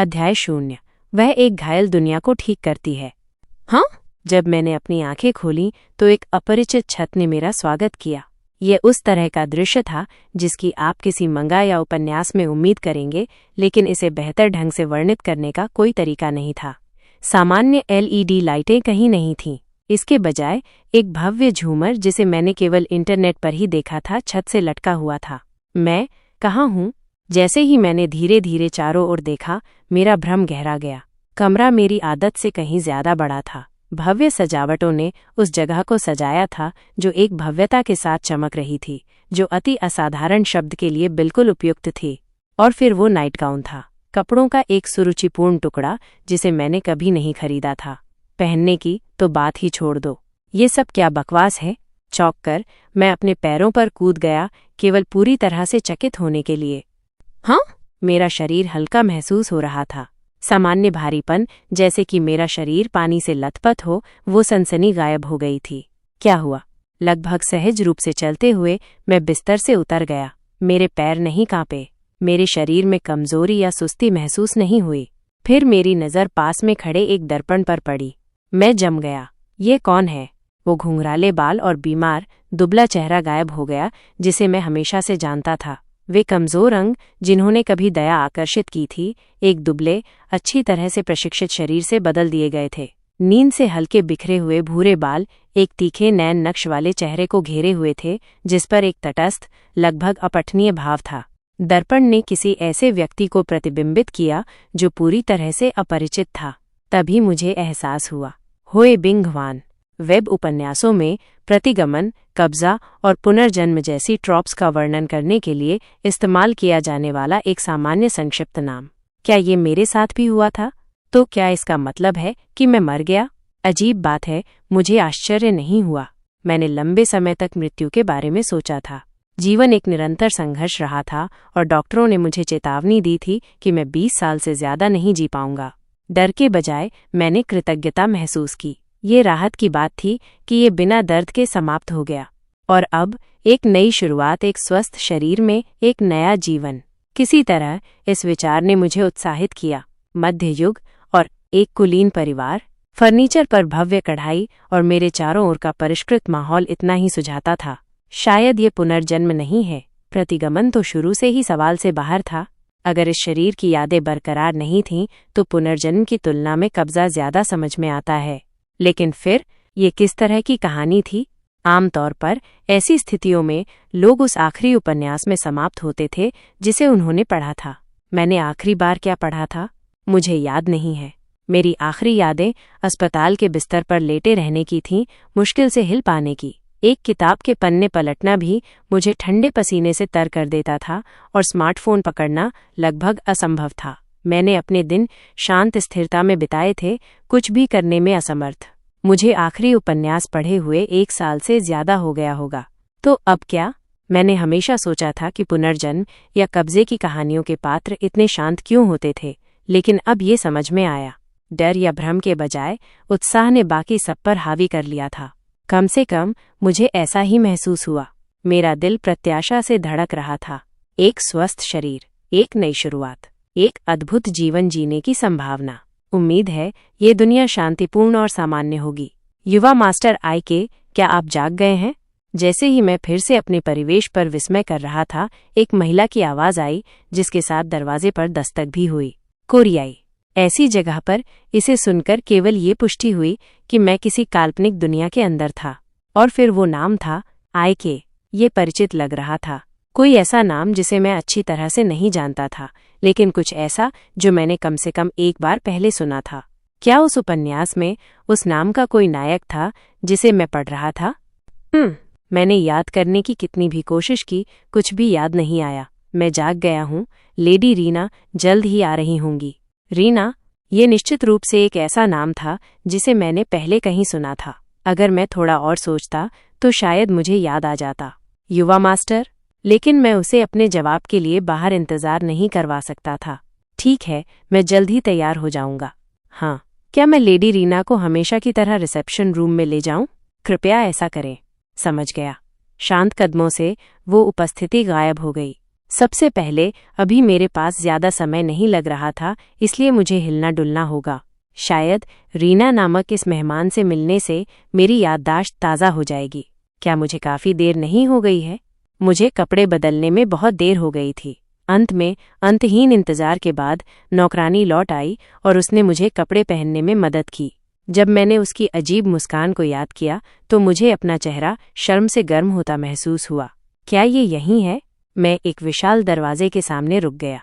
अध्याय 0। वह एक घायल दुनिया को ठीक करती है। हाँ, जब मैंने अपनी आंखें खोली तो एक अपरिचित छत ने मेरा स्वागत किया। यह उस तरह का दृश्य था जिसकी आप किसी मंगा या उपन्यास में उम्मीद करेंगे, लेकिन इसे बेहतर ढंग से वर्णित करने का कोई तरीका नहीं था। सामान्य एलईडी लाइटें कहीं नहीं थीं। इसके बजाय एक भव्य झूमर, जिसे मैंने केवल इंटरनेट पर ही देखा था, छत से लटका हुआ था। मैं कहाँ हूँ? जैसे ही मैंने धीरे धीरे चारों ओर देखा, मेरा भ्रम गहरा गया। कमरा मेरी आदत से कहीं ज्यादा बड़ा था। भव्य सजावटों ने उस जगह को सजाया था जो एक भव्यता के साथ चमक रही थी, जो अति असाधारण शब्द के लिए बिल्कुल उपयुक्त थी। और फिर वो नाइट गाउन था, कपड़ों का एक सुरुचिपूर्ण टुकड़ा जिसे मैंने कभी नहीं खरीदा था। पहनने की तो बात ही छोड़ दो। ये सब क्या बकवास है? चौंक कर मैं अपने पैरों पर कूद गया, केवल पूरी तरह से चकित होने के लिए। हाँ, मेरा शरीर हल्का महसूस हो रहा था। सामान्य भारीपन, जैसे कि मेरा शरीर पानी से लथपथ हो, वो सनसनी गायब हो गई थी। क्या हुआ? लगभग सहज रूप से चलते हुए मैं बिस्तर से उतर गया। मेरे पैर नहीं कांपे, मेरे शरीर में कमजोरी या सुस्ती महसूस नहीं हुई। फिर मेरी नज़र पास में खड़े एक दर्पण पर पड़ी। मैं जम गया। ये कौन है? वो घुंघराले बाल और बीमार, दुबला चेहरा गायब हो गया जिसे मैं हमेशा से जानता था। वे कमजोर अंग जिन्होंने कभी दया आकर्षित की थी, एक दुबले, अच्छी तरह से प्रशिक्षित शरीर से बदल दिए गए थे। नींद से हल्के बिखरे हुए भूरे बाल एक तीखे नैन नक्श वाले चेहरे को घेरे हुए थे, जिस पर एक तटस्थ, लगभग अपठनीय भाव था। दर्पण ने किसी ऐसे व्यक्ति को प्रतिबिंबित किया जो पूरी तरह से अपरिचित था। तभी मुझे एहसास हुआ, होए बिंग ह्वान वेब उपन्यासों में प्रतिगमन, कब्जा और पुनर्जन्म जैसी ट्रॉप्स का वर्णन करने के लिए इस्तेमाल किया जाने वाला एक सामान्य संक्षिप्त नाम। क्या ये मेरे साथ भी हुआ था? तो क्या इसका मतलब है कि मैं मर गया? अजीब बात है, मुझे आश्चर्य नहीं हुआ। मैंने लंबे समय तक मृत्यु के बारे में सोचा था। जीवन एक निरंतर संघर्ष रहा था और डॉक्टरों ने मुझे चेतावनी दी थी कि मैं 20 साल से ज्यादा नहीं जी पाऊंगा। डर के बजाय मैंने कृतज्ञता महसूस की। ये राहत की बात थी कि ये बिना दर्द के समाप्त हो गया। और अब एक नई शुरुआत, एक स्वस्थ शरीर में एक नया जीवन। किसी तरह इस विचार ने मुझे उत्साहित किया। मध्य युग और एक कुलीन परिवार, फर्नीचर पर भव्य कढ़ाई और मेरे चारों ओर का परिष्कृत माहौल इतना ही सुझाता था। शायद ये पुनर्जन्म नहीं है। प्रतिगमन तो शुरू से ही सवाल से बाहर था। अगर इस शरीर की यादें बरकरार नहीं थीं, तो पुनर्जन्म की तुलना में कब्जा ज्यादा समझ में आता है। लेकिन फिर ये किस तरह की कहानी थी? आमतौर पर ऐसी स्थितियों में लोग उस आखिरी उपन्यास में समाप्त होते थे जिसे उन्होंने पढ़ा था। मैंने आखिरी बार क्या पढ़ा था मुझे याद नहीं है। मेरी आखिरी यादें अस्पताल के बिस्तर पर लेटे रहने की थीं, मुश्किल से हिल पाने की। एक किताब के पन्ने पलटना भी मुझे ठंडे पसीने से तर कर देता था और स्मार्टफोन पकड़ना लगभग असंभव था। मैंने अपने दिन शांत स्थिरता में बिताए थे, कुछ भी करने में असमर्थ। मुझे आखिरी उपन्यास पढ़े हुए 1 साल से ज्यादा हो गया होगा। तो अब क्या? मैंने हमेशा सोचा था कि पुनर्जन्म या कब्जे की कहानियों के पात्र इतने शांत क्यों होते थे, लेकिन अब ये समझ में आया। डर या भ्रम के बजाय उत्साह ने बाकी सब पर हावी कर लिया था। कम से कम मुझे ऐसा ही महसूस हुआ। मेरा दिल प्रत्याशा से धड़क रहा था। एक स्वस्थ शरीर, एक नई शुरुआत, एक अद्भुत जीवन जीने की संभावना। उम्मीद है ये दुनिया शांतिपूर्ण और सामान्य होगी। युवा मास्टर आईके, क्या आप जाग गए हैं? जैसे ही मैं फिर से अपने परिवेश पर विस्मय कर रहा था, एक महिला की आवाज आई, जिसके साथ दरवाजे पर दस्तक भी हुई। कोरियाई। ऐसी जगह पर इसे सुनकर केवल ये पुष्टि हुई कि मैं किसी काल्पनिक दुनिया के अंदर था। और फिर वो नाम था आईके। ये परिचित लग रहा था। कोई ऐसा नाम जिसे मैं अच्छी तरह से नहीं जानता था, लेकिन कुछ ऐसा जो मैंने कम से कम एक बार पहले सुना था। क्या उस उपन्यास में उस नाम का कोई नायक था जिसे मैं पढ़ रहा था? मैंने याद करने की कितनी भी कोशिश की, कुछ भी याद नहीं आया। मैं जाग गया हूँ। लेडी रीना जल्द ही आ रही होंगी। रीना, ये निश्चित रूप से एक ऐसा नाम था जिसे मैंने पहले कहीं सुना था। अगर मैं थोड़ा और सोचता तो शायद मुझे याद आ जाता। युवा मास्टर? लेकिन मैं उसे अपने जवाब के लिए बाहर इंतजार नहीं करवा सकता था। ठीक है, मैं जल्द ही तैयार हो जाऊंगा। हाँ, क्या मैं लेडी रीना को हमेशा की तरह रिसेप्शन रूम में ले जाऊं? कृपया ऐसा करें। समझ गया। शांत कदमों से वो उपस्थिति गायब हो गई। सबसे पहले अभी मेरे पास ज्यादा समय नहीं लग रहा था, इसलिए मुझे हिलना डुलना होगा। शायद रीना नामक इस मेहमान से मिलने से मेरी याददाश्त ताज़ा हो जाएगी। क्या मुझे काफ़ी देर नहीं हो गई है? मुझे कपड़े बदलने में बहुत देर हो गई थी। अंत में अंतहीन इंतजार के बाद नौकरानी लौट आई और उसने मुझे कपड़े पहनने में मदद की। जब मैंने उसकी अजीब मुस्कान को याद किया तो मुझे अपना चेहरा शर्म से गर्म होता महसूस हुआ। क्या ये यही है? मैं एक विशाल दरवाजे के सामने रुक गया।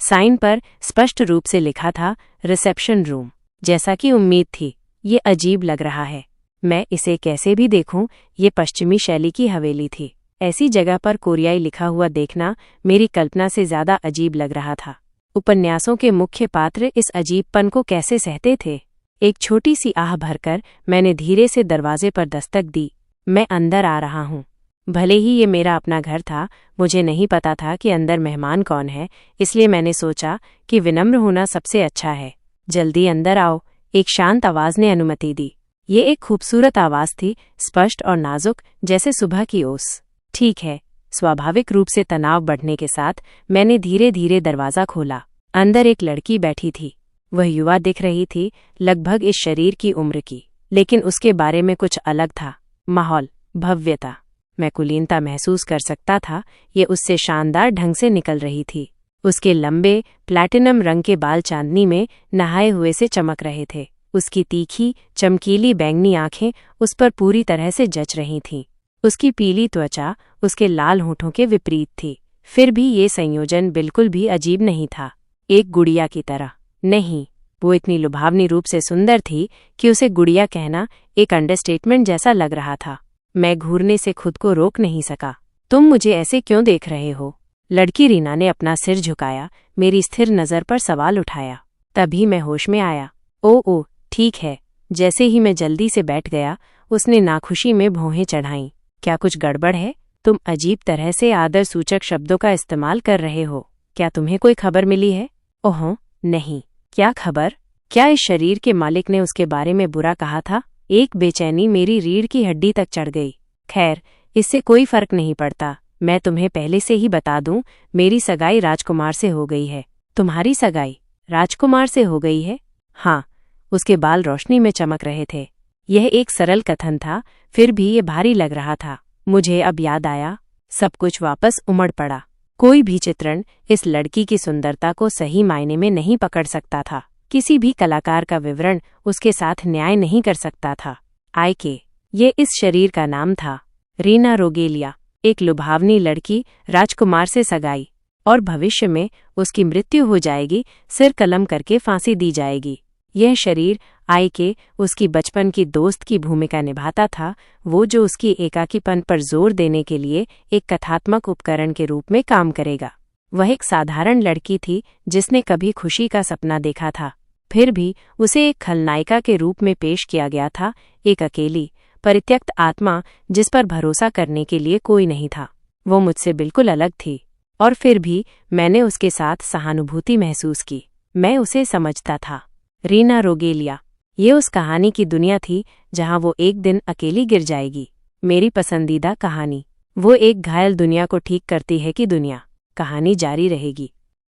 साइन पर स्पष्ट रूप से लिखा था रिसेप्शन रूम। जैसा कि उम्मीद थी, ये अजीब लग रहा है। मैं इसे कैसे भी देखूं, ये पश्चिमी शैली की हवेली थी। ऐसी जगह पर कोरियाई लिखा हुआ देखना मेरी कल्पना से ज्यादा अजीब लग रहा था। उपन्यासों के मुख्य पात्र इस अजीबपन को कैसे सहते थे? एक छोटी सी आह भरकर मैंने धीरे से दरवाजे पर दस्तक दी। मैं अंदर आ रहा हूँ। भले ही ये मेरा अपना घर था, मुझे नहीं पता था कि अंदर मेहमान कौन है, इसलिए मैंने सोचा कि विनम्र होना सबसे अच्छा है। जल्दी अंदर आओ, एक शांत आवाज ने अनुमति दी। ये एक खूबसूरत आवाज थी, स्पष्ट और नाजुक, जैसे सुबह की ओस। ठीक है। स्वाभाविक रूप से तनाव बढ़ने के साथ मैंने धीरे धीरे दरवाजा खोला। अंदर एक लड़की बैठी थी। वह युवा दिख रही थी, लगभग इस शरीर की उम्र की, लेकिन उसके बारे में कुछ अलग था। माहौल, भव्यता। मैं कुलीनता महसूस कर सकता था। ये उससे शानदार ढंग से निकल रही थी। उसके लंबे प्लैटिनम रंग के बाल चांदनी में नहाए हुए से चमक रहे थे। उसकी तीखी चमकीली बैंगनी आंखें उस पर पूरी तरह से जच रही थीं। उसकी पीली त्वचा उसके लाल होठों के विपरीत थी। फिर भी ये संयोजन बिल्कुल भी अजीब नहीं था। एक गुड़िया की तरह नहीं, वो इतनी लुभावनी रूप से सुंदर थी कि उसे गुड़िया कहना एक अंडरस्टेटमेंट जैसा लग रहा था। मैं घूरने से खुद को रोक नहीं सका। तुम मुझे ऐसे क्यों देख रहे हो? लड़की रीना ने अपना सिर झुकाया, मेरी स्थिर नज़र पर सवाल उठाया। तभी मैं होश में आया। ओ ठीक है। जैसे ही मैं जल्दी से बैठ गया, उसने नाखुशी में भौहें चढ़ाईं। क्या कुछ गड़बड़ है? तुम अजीब तरह से आदर सूचक शब्दों का इस्तेमाल कर रहे हो। क्या तुम्हें कोई खबर मिली है? ओह नहीं। क्या खबर? क्या इस शरीर के मालिक ने उसके बारे में बुरा कहा था? एक बेचैनी मेरी रीढ़ की हड्डी तक चढ़ गई। खैर, इससे कोई फर्क नहीं पड़ता। मैं तुम्हें पहले से ही बता दूं, मेरी सगाई राजकुमार से हो गई है। तुम्हारी सगाई राजकुमार से हो गई है? हाँ। उसके बाल रोशनी में चमक रहे थे। यह एक सरल कथन था, फिर भी ये भारी लग रहा था। मुझे अब याद आया। सब कुछ वापस उमड़ पड़ा। कोई भी चित्रण इस लड़की की सुंदरता को सही मायने में नहीं पकड़ सकता था। किसी भी कलाकार का विवरण उसके साथ न्याय नहीं कर सकता था। आयके, ये इस शरीर का नाम था। रीना रोगेलिया, एक लुभावनी लड़की, राजकुमार से सगाई, और भविष्य में उसकी मृत्यु हो जाएगी, सिर कलम करके फांसी दी जाएगी। यह शरीर आयके उसकी बचपन की दोस्त की भूमिका निभाता था, वो जो उसकी एकाकीपन पर जोर देने के लिए एक कथात्मक उपकरण के रूप में काम करेगा। वह एक साधारण लड़की थी जिसने कभी खुशी का सपना देखा था, फिर भी उसे एक खलनायिका के रूप में पेश किया गया था, एक अकेली परित्यक्त आत्मा जिस पर भरोसा करने के लिए कोई नहीं था। वो मुझसे बिल्कुल अलग थी, और फिर भी मैंने उसके साथ सहानुभूति महसूस की। मैं उसे समझता था। रीना रोगेलिया, ये उस कहानी की दुनिया थी जहां वो एक दिन अकेली गिर जाएगी। मेरी पसंदीदा कहानी। वो एक घायल दुनिया को ठीक करती है कि दुनिया। कहानी जारी रहेगी।